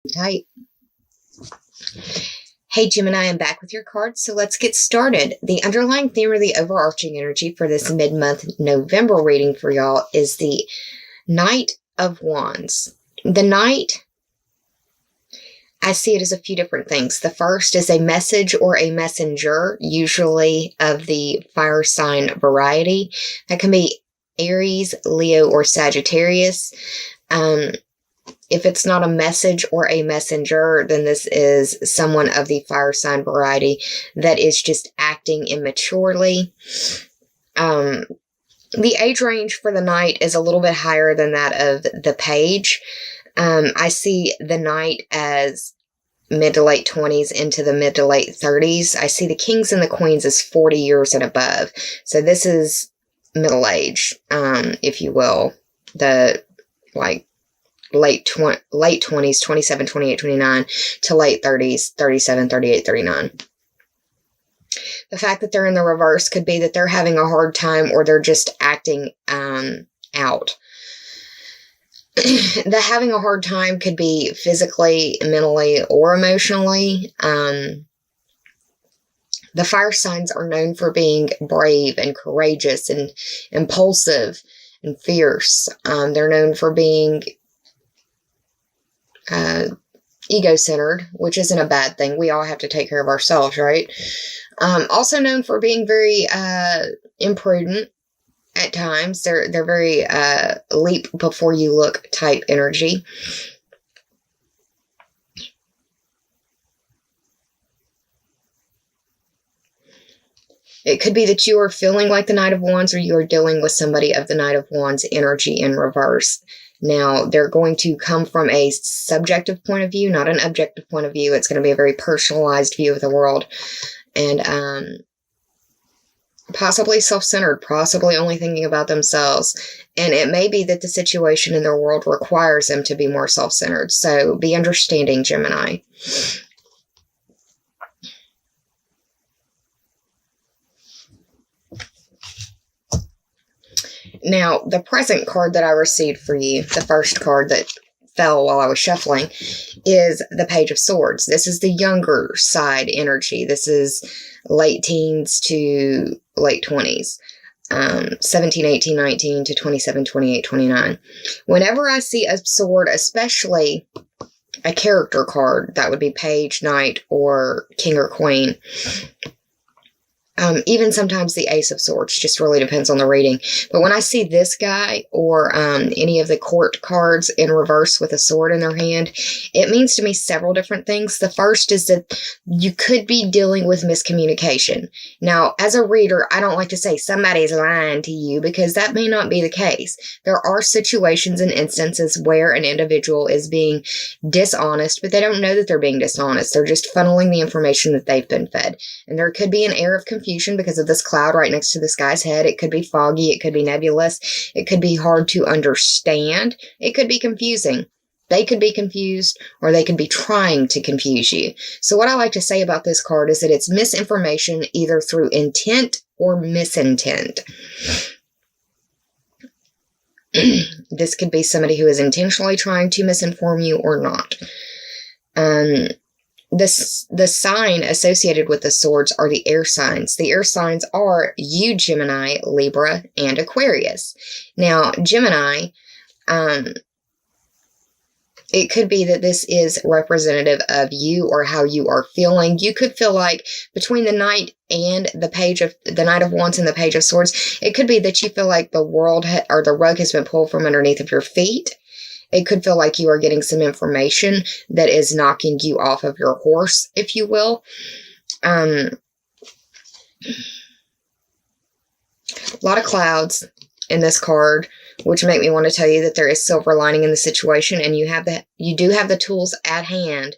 Tight. Hey Gemini, I'm back with your cards, so let's get started. The underlying theme or the overarching energy for this mid-month November reading for y'all is the Knight of Wands. The Knight, I see it as a few different things. The first is a message or a messenger, usually of the fire sign variety. That can be Aries, Leo, or Sagittarius. If it's not a message or a messenger, then this is someone of the fire sign variety that is just acting immaturely. The age range for the Knight is a little bit higher than that of the Page. I see the Knight as mid to late 20s into the mid to late 30s. I see the Kings and the Queens as 40 years and above. So this is middle age, if you will. The, late 20s, 27, 28, 29, to late 30s, 37, 38, 39. The fact that they're in the reverse could be that they're having a hard time or they're just acting out. The having a hard time could be physically, mentally, or emotionally. The fire signs are known for being brave and courageous and impulsive and fierce. They're known for being ego-centered, which isn't a bad thing. We all have to take care of ourselves, right? Also known for being very imprudent at times. They're very leap before you look type energy. It could be that you are feeling like the Knight of Wands, or you are dealing with somebody of the Knight of Wands energy in reverse. Now, they're going to come from a subjective point of view, not an objective point of view. It's going to be a very personalized view of the world. And possibly self-centered, possibly only thinking about themselves. And it may be that the situation in their world requires them to be more self-centered. So be understanding, Gemini. Now, the present card that I received for you, the first card that fell while I was shuffling, is the Page of Swords. This is the younger side energy. This is late teens to late 20s. 17, 18, 19 to 27, 28, 29. Whenever I see a sword, especially a character card, that would be Page, Knight, or King or Queen, even sometimes the Ace of Swords, just really depends on the reading. But when I see this guy or any of the court cards in reverse with a sword in their hand, it means to me several different things. The first is that you could be dealing with miscommunication. Now, as a reader, I don't like to say somebody's lying to you, because that may not be the case. There are situations and instances where an individual is being dishonest, but they don't know that they're being dishonest. They're just funneling the information that they've been fed. And there could be an air of confusion because of this cloud right next to this guy's head. It could be foggy. It could be nebulous. It could be hard to understand. It could be confusing. They could be confused, or they could be trying to confuse you. So what I like to say about this card is that it's misinformation either through intent or misintent. This could be somebody who is intentionally trying to misinform you or not. The sign associated with the swords are the air signs. The air signs are you, Gemini, Libra, and Aquarius. Now, Gemini, it could be that this is representative of you or how you are feeling. You could feel like between the Knight and the Knight of Wands and the Page of Swords, it could be that you feel like the world or the rug has been pulled from underneath of your feet. It could feel like you are getting some information that is knocking you off of your horse, if you will. A lot of clouds in this card, which make me want to tell you that there is silver lining in the situation, and you do have the tools at hand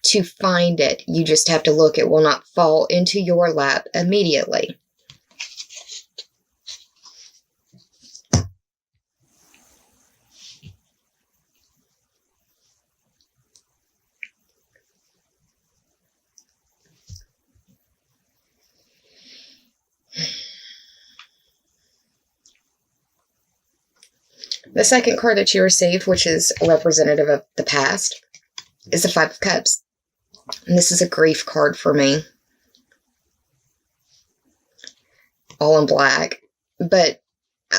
to find it. You just have to look. It will not fall into your lap immediately. The second card that you received, which is representative of the past, is the Five of Cups. And this is a grief card for me. All in black. But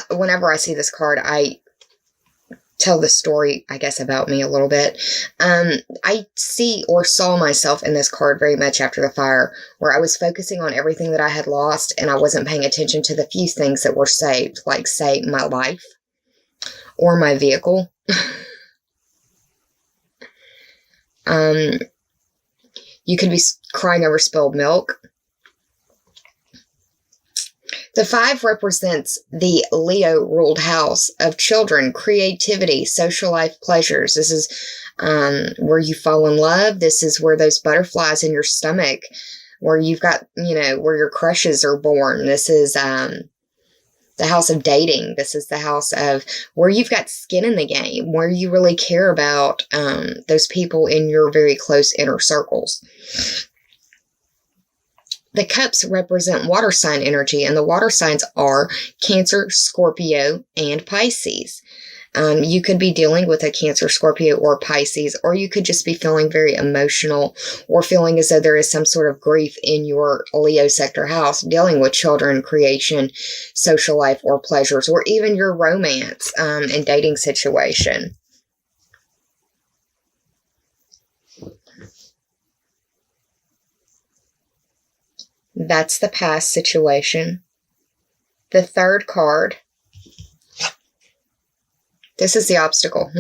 whenever I see this card, I tell the story, I guess, about me a little bit. I see or saw myself in this card very much after the fire, where I was focusing on everything that I had lost, and I wasn't paying attention to the few things that were saved, like, say, my life or my vehicle. You could be crying over spilled milk. The 5 represents the Leo-ruled house of children, creativity, social life pleasures. This is where you fall in love. This is where those butterflies in your stomach, where you've got, where your crushes are born. This is the house of dating. This is the house of where you've got skin in the game, where you really care about those people in your very close inner circles. The cups represent water sign energy, and the water signs are Cancer, Scorpio, and Pisces. You could be dealing with a Cancer, Scorpio, or Pisces, or you could just be feeling very emotional or feeling as though there is some sort of grief in your Leo sector house, dealing with children, creation, social life, or pleasures, or even your romance and dating situation. That's the past situation. The third card, this is the obstacle,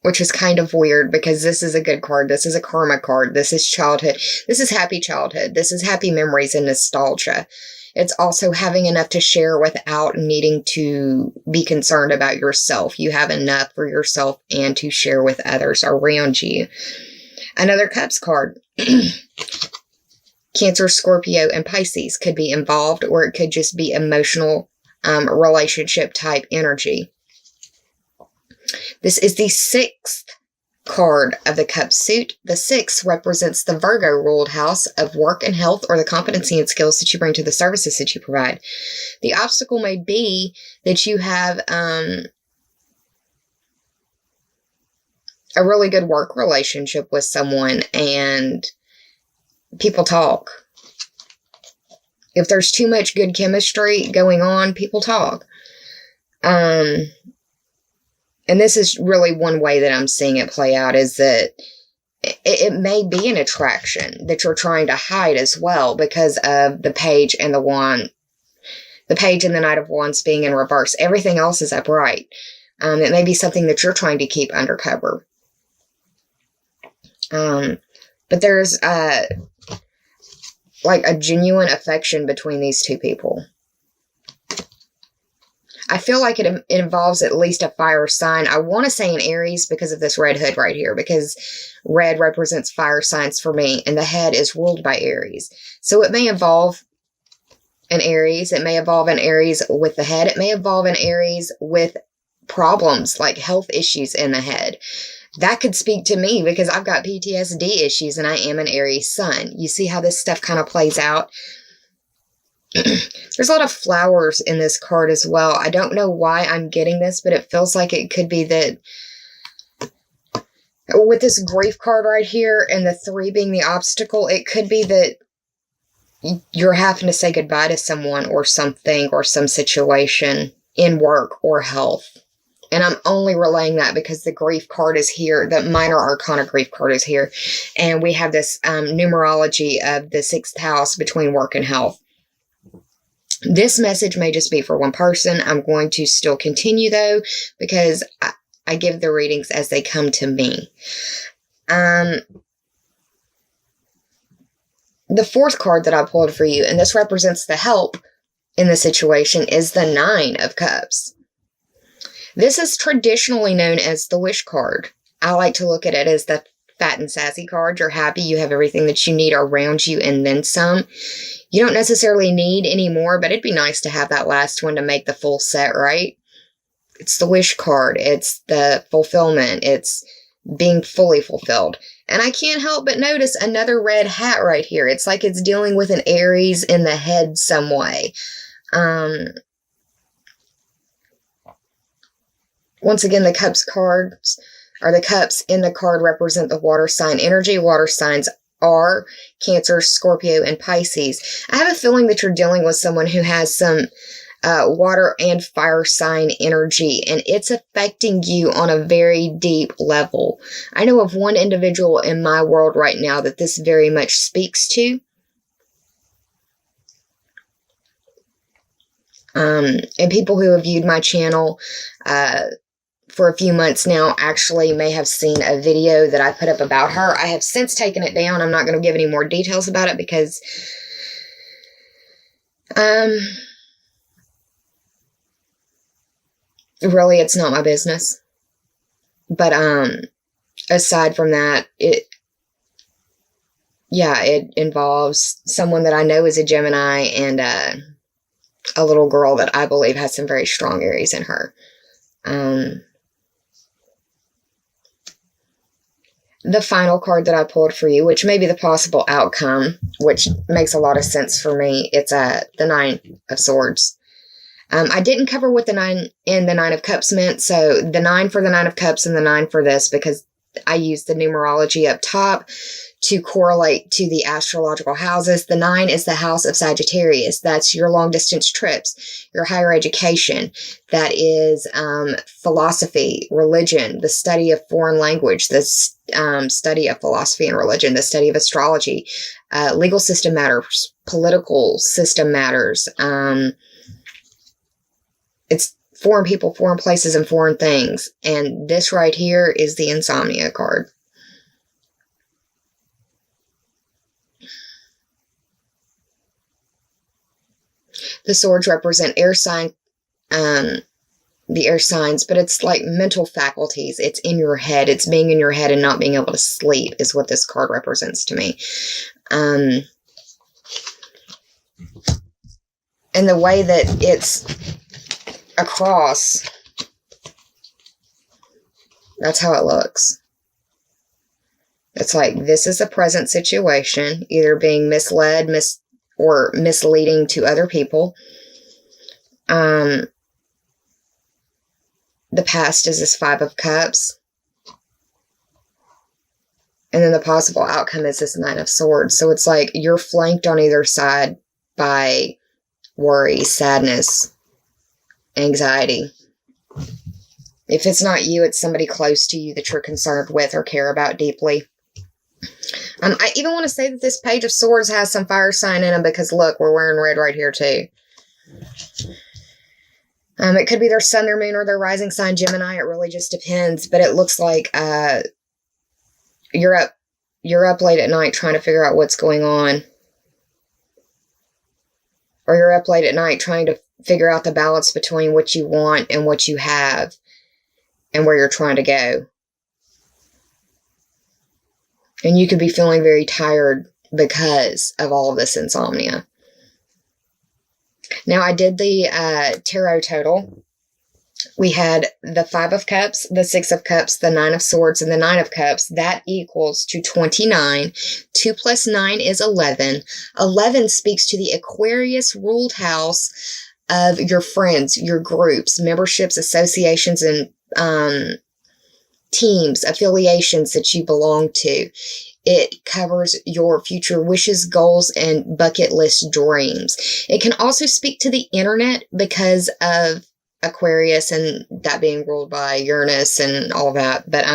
which is kind of weird because this is a good card. This is a karma card. This is childhood. This is happy childhood. This is happy memories and nostalgia. It's also having enough to share without needing to be concerned about yourself. You have enough for yourself and to share with others around you. Another Cups card. Cancer, Scorpio, and Pisces could be involved, or it could just be emotional relationship type energy. This is the 6th card of the Cup suit. The 6 represents the Virgo-ruled house of work and health, or the competency and skills that you bring to the services that you provide. The obstacle may be that you have a really good work relationship with someone, and people talk. If there's too much good chemistry going on, people talk. And this is really one way that I'm seeing it play out, is that it may be an attraction that you're trying to hide as well because of the Page and the Wand. The Page and the Knight of Wands being in reverse. Everything else is upright. It may be something that you're trying to keep undercover. But there's like a genuine affection between these two people. I feel like it involves at least a fire sign. I want to say an Aries because of this red hood right here, because red represents fire signs for me, and the head is ruled by Aries. So it may involve an Aries. It may involve an Aries with the head. It may involve an Aries with problems like health issues in the head. That could speak to me because I've got PTSD issues and I am an Aries sun. You see how this stuff kind of plays out? There's a lot of flowers in this card as well. I don't know why I'm getting this, but it feels like it could be that with this grief card right here and the 3 being the obstacle, it could be that you're having to say goodbye to someone or something or some situation in work or health. And I'm only relaying that because the grief card is here. The minor arcana grief card is here. And we have this numerology of the 6th house between work and health. This message may just be for one person. I'm going to still continue, though, because I give the readings as they come to me. The 4th card that I pulled for you, and this represents the help in the situation, is the 9 of Cups. This is traditionally known as the wish card. I like to look at it as the fat and sassy card. You're happy, you have everything that you need around you and then some. You don't necessarily need any more, but it'd be nice to have that last one to make the full set, right? It's the wish card. It's the fulfillment. It's being fully fulfilled. And I can't help but notice another red hat right here. It's like it's dealing with an Aries in the head some way. Once again, the Cups cards or the cups in the card represent the water sign energy. Water signs are Cancer, Scorpio, and Pisces. I have a feeling that you're dealing with someone who has some water and fire sign energy, and it's affecting you on a very deep level. I know of one individual in my world right now that this very much speaks to. And people who have viewed my channel for a few months now actually may have seen a video that I put up about her. I have since taken it down. I'm not going to give any more details about it because really it's not my business. But aside from that, it involves someone that I know is a Gemini and a little girl that I believe has some very strong Aries in her. The final card that I pulled for you, which may be the possible outcome, which makes a lot of sense for me, it's the Nine of Swords. I didn't cover what the 9 and the 9 of Cups meant, so the 9 for the 9 of Cups and the 9 for this, because I used the numerology up top to correlate to the astrological houses. The 9 is the house of Sagittarius. That's your long distance trips, your higher education. That is philosophy, religion, the study of foreign language, the study of philosophy and religion, the study of astrology, legal system matters, political system matters. It's foreign people, foreign places, and foreign things. And this right here is the Insomnia card. The swords represent air sign, the air signs, but it's like mental faculties. It's in your head. It's being in your head and not being able to sleep is what this card represents to me. And the way that it's across, that's how it looks. It's like this is a present situation, either being misled, or misleading to other people. The past is this 5 of Cups. And then the possible outcome is this 9 of Swords. So it's like you're flanked on either side by worry, sadness, anxiety. If it's not you, it's somebody close to you that you're concerned with or care about deeply. I even want to say that this Page of Swords has some fire sign in them because, look, we're wearing red right here, too. It could be their sun, their moon, or their rising sign, Gemini. It really just depends. But it looks like you're up late at night trying to figure out what's going on. Or you're up late at night trying to figure out the balance between what you want and what you have and where you're trying to go. And you could be feeling very tired because of all of this insomnia. Now, I did the tarot total. We had the 5 of Cups, the 6 of Cups, the 9 of Swords, and the 9 of Cups. That equals to 29. 2 plus 9 is 11. 11 speaks to the Aquarius ruled house of your friends, your groups, memberships, associations, and teams, affiliations that you belong to. It covers your future wishes, goals, and bucket list dreams. It can also speak to the internet because of Aquarius and that being ruled by Uranus and all of that. But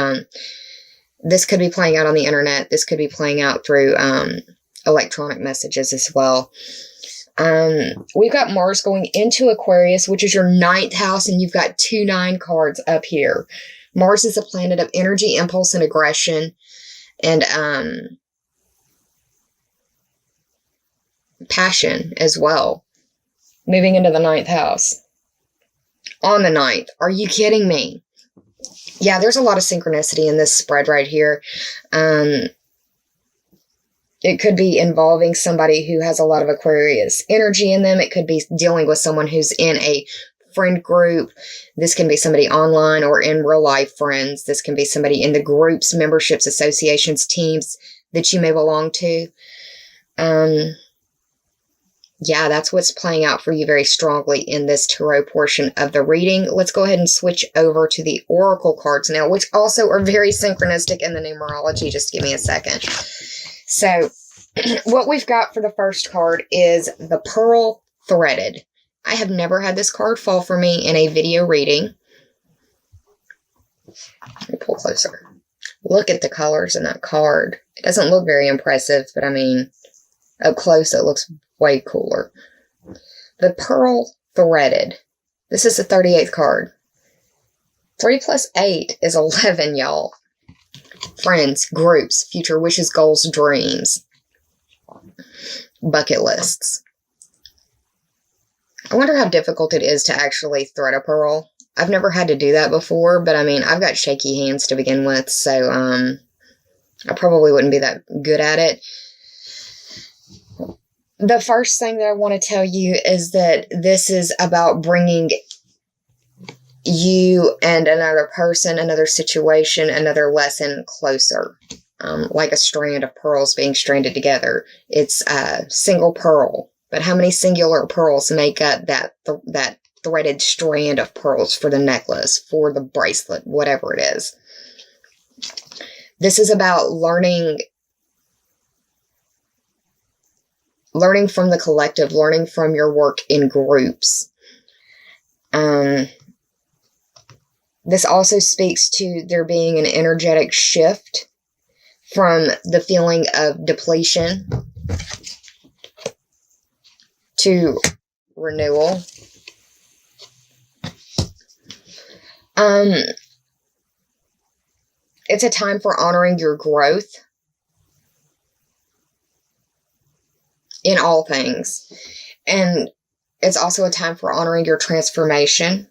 this could be playing out on the internet. This could be playing out through electronic messages as well. We've got Mars going into Aquarius, which is your 9th house, and you've got 2 9 cards up here. Mars is a planet of energy, impulse, and aggression, and passion as well. Moving into the 9th house. On the 9th. Are you kidding me? Yeah, there's a lot of synchronicity in this spread right here. It could be involving somebody who has a lot of Aquarius energy in them. It could be dealing with someone who's in a friend group. This can be somebody online or in real life friends. This can be somebody in the groups, memberships, associations, teams that you may belong to. yeah, that's what's playing out for you very strongly in this tarot portion of the reading. Let's go ahead and switch over to the oracle cards now, which also are very synchronistic in the numerology. Just give me a second. So what we've got for the first card is the Pearl Threaded. I have never had this card fall for me in a video reading. Let me pull closer. Look at the colors in that card. It doesn't look very impressive, but I mean, up close it looks way cooler. The Pearl Threaded. This is the 38th card. 3 plus 8 is 11, y'all. Friends, groups, future wishes, goals, dreams. Bucket lists. I wonder how difficult it is to actually thread a pearl. I've never had to do that before, but I mean, I've got shaky hands to begin with, so I probably wouldn't be that good at it. The first thing that I want to tell you is that this is about bringing you and another person, another situation, another lesson closer. Like a strand of pearls being stranded together. It's a single pearl. But how many singular pearls make up that threaded strand of pearls for the necklace, for the bracelet, whatever it is? This is about learning from the collective, learning from your work in groups. This also speaks to there being an energetic shift from the feeling of depletion to renewal. It's a time for honoring your growth in all things. And it's also a time for honoring your transformation.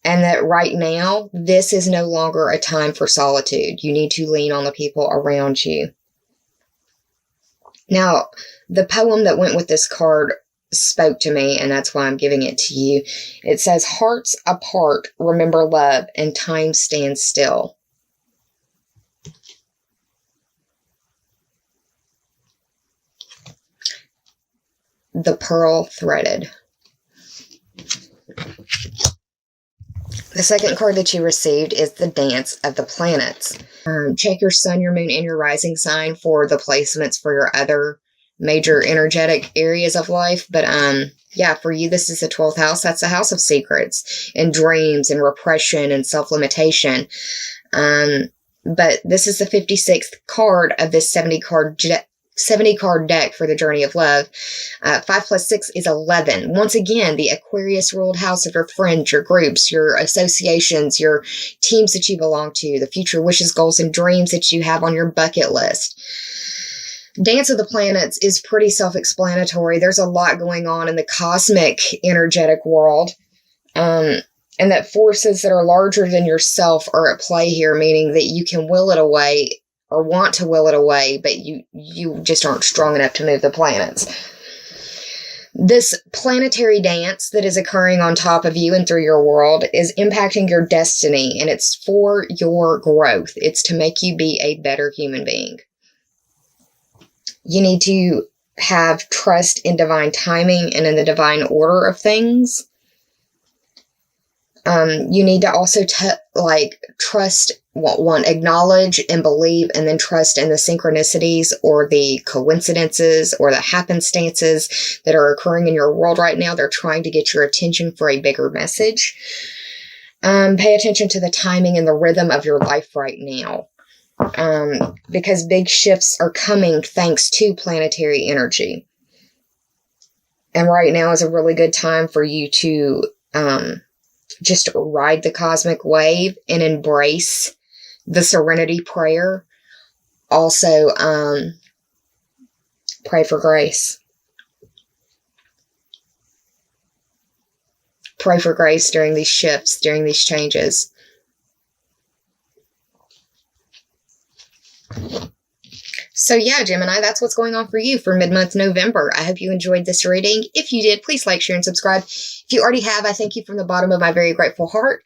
And that right now, this is no longer a time for solitude. You need to lean on the people around you. Now, the poem that went with this card spoke to me, and that's why I'm giving it to you. It says, "Hearts apart, remember love, and time stands still." The Pearl Threaded. The second card that you received is the Dance of the Planets. Check your sun, your moon, and your rising sign for the placements for your other major energetic areas of life. But yeah, for you, this is the 12th house. That's the house of secrets and dreams and repression and self-limitation. But this is the 56th card of this 70 card deck for the Journey of Love. 5 plus 6 is 11. Once again, the Aquarius ruled house of your friends, your groups, your associations, your teams that you belong to, the future wishes, goals, and dreams that you have on your bucket list. Dance of the Planets is pretty self-explanatory. There's a lot going on in the cosmic energetic world. And that forces that are larger than yourself are at play here, meaning that you can will it away or want to will it away, but you just aren't strong enough to move the planets. This planetary dance that is occurring on top of you and through your world is impacting your destiny, and it's for your growth. It's to make you be a better human being. You need to have trust in divine timing and in the divine order of things. You need to also trust, acknowledge and believe, and then trust in the synchronicities or the coincidences or the happenstances that are occurring in your world right now. They're trying to get your attention for a bigger message. Pay attention to the timing and the rhythm of your life right now. Because big shifts are coming thanks to planetary energy. And right now is a really good time for you to just ride the cosmic wave and embrace the serenity prayer. Also, pray for grace. Pray for grace during these shifts, during these changes. So yeah, Gemini, that's what's going on for you for mid-month November. I hope you enjoyed this reading. If you did, please like, share, and subscribe. If you already have, I thank you from the bottom of my very grateful heart.